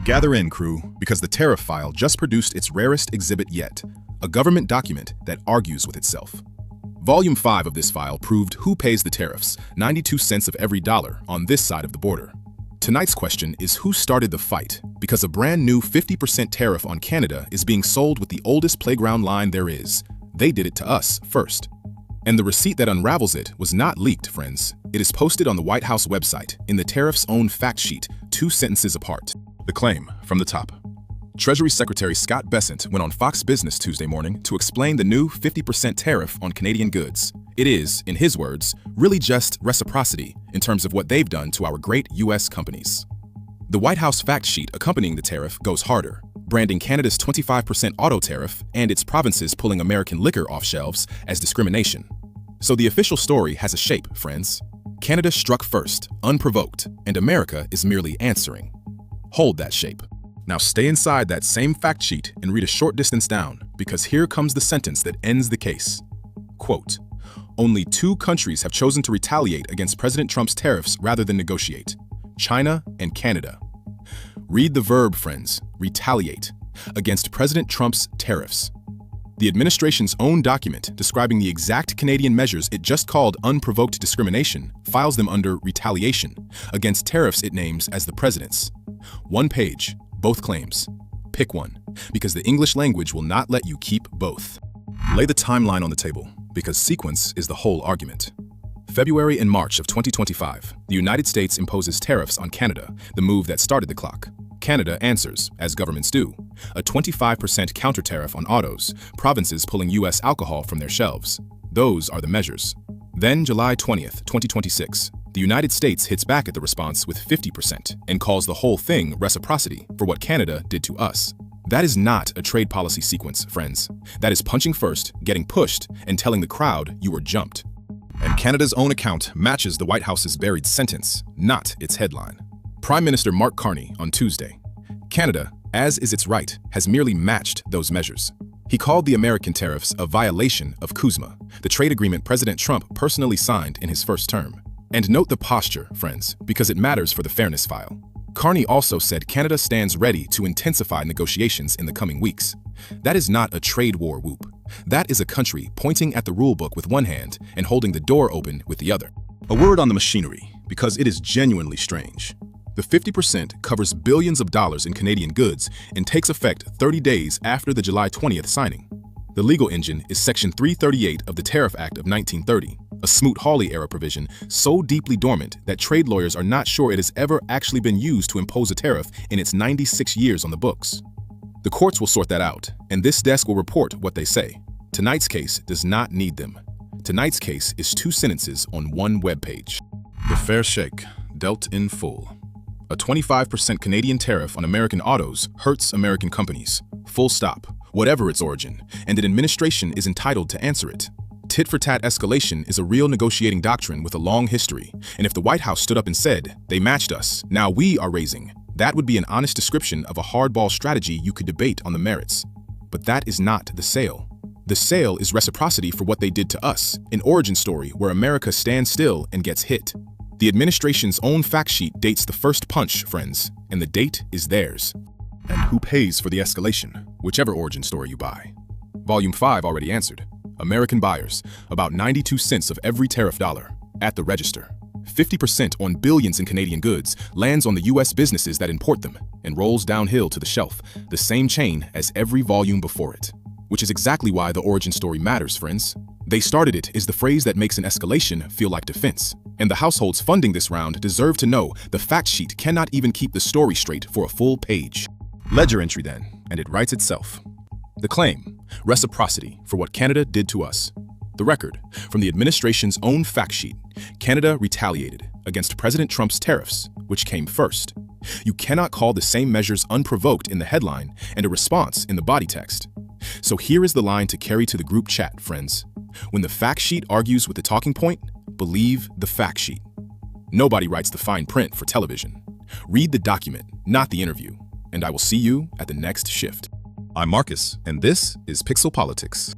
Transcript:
Gather in, crew, because the tariff file just produced its rarest exhibit yet, a government document that argues with itself. Volume 5 of this file proved who pays the tariffs, 92 cents of every dollar, on this side of the border. Tonight's question is who started the fight, because a brand new 50% tariff on Canada is being sold with the oldest playground line there is. They did it to us first. And the receipt that unravels it was not leaked, friends. It is posted on the White House website in the tariff's own fact sheet, 2 sentences apart. The claim from the top. Treasury Secretary Scott Bessent went on Fox Business Tuesday morning to explain the new 50% tariff on Canadian goods. It is, in his words, really just reciprocity in terms of what they've done to our great U.S. companies. The White House fact sheet accompanying the tariff goes harder, branding Canada's 25% auto tariff and its provinces pulling American liquor off shelves as discrimination. So the official story has a shape, friends. Canada struck first, unprovoked, and America is merely answering. Hold that shape. Now stay inside that same fact sheet and read a short distance down, because here comes the sentence that ends the case. Quote, only 2 countries have chosen to retaliate against President Trump's tariffs rather than negotiate: China and Canada. Read the verb, friends, retaliate, against President Trump's tariffs. The administration's own document describing the exact Canadian measures it just called unprovoked discrimination files them under retaliation against tariffs it names as the president's. 1 page, both claims. Pick one, because the English language will not let you keep both. Lay the timeline on the table, because sequence is the whole argument. February and March of 2025, the United States imposes tariffs on Canada, the move that started the clock. Canada answers, as governments do, a 25% counter tariff on autos, provinces pulling U.S. alcohol from their shelves. Those are the measures. Then, July 20th, 2026, the United States hits back at the response with 50% and calls the whole thing reciprocity for what Canada did to us. That is not a trade policy sequence, friends. That is punching first, getting pushed, and telling the crowd you were jumped. And Canada's own account matches the White House's buried sentence, not its headline. Prime Minister Mark Carney on Tuesday. Canada, as is its right, has merely matched those measures. He called the American tariffs a violation of CUSMA, the trade agreement President Trump personally signed in his first term. And note the posture, friends, because it matters for the fairness file. Carney also said Canada stands ready to intensify negotiations in the coming weeks. That is not a trade war whoop. That is a country pointing at the rulebook with one hand and holding the door open with the other. A word on the machinery, because it is genuinely strange. The 50% covers billions of dollars in Canadian goods and takes effect 30 days after the July 20th signing. The legal engine is Section 338 of the Tariff Act of 1930, a Smoot-Hawley-era provision so deeply dormant that trade lawyers are not sure it has ever actually been used to impose a tariff in its 96 years on the books. The courts will sort that out, and this desk will report what they say. Tonight's case does not need them. Tonight's case is 2 sentences on 1 webpage. The fair shake, dealt in full. A 25% Canadian tariff on American autos hurts American companies. Full stop, whatever its origin, and an administration is entitled to answer it. Tit-for-tat escalation is a real negotiating doctrine with a long history, and if the White House stood up and said, they matched us, now we are raising, that would be an honest description of a hardball strategy you could debate on the merits. But that is not the sale. The sale is reciprocity for what they did to us, an origin story where America stands still and gets hit. The administration's own fact sheet dates the first punch, friends, and the date is theirs. And who pays for the escalation, whichever origin story you buy? Volume 5 already answered. American buyers, about 92 cents of every tariff dollar, at the register. 50% on billions in Canadian goods lands on the U.S. businesses that import them and rolls downhill to the shelf, the same chain as every volume before it. Which is exactly why the origin story matters, friends. They started it is the phrase that makes an escalation feel like defense. And the households funding this round deserve to know the fact sheet cannot even keep the story straight for a full page. Ledger entry then, and it writes itself. The claim, reciprocity for what Canada did to us. The record, from the administration's own fact sheet, Canada retaliated against President Trump's tariffs, which came first. You cannot call the same measures unprovoked in the headline and a response in the body text. So here is the line to carry to the group chat, friends. When the fact sheet argues with the talking point, believe the fact sheet. Nobody writes the fine print for television. Read the document, not the interview. And I will see you at the next shift. I'm Marcus, and this is Pixel Politics.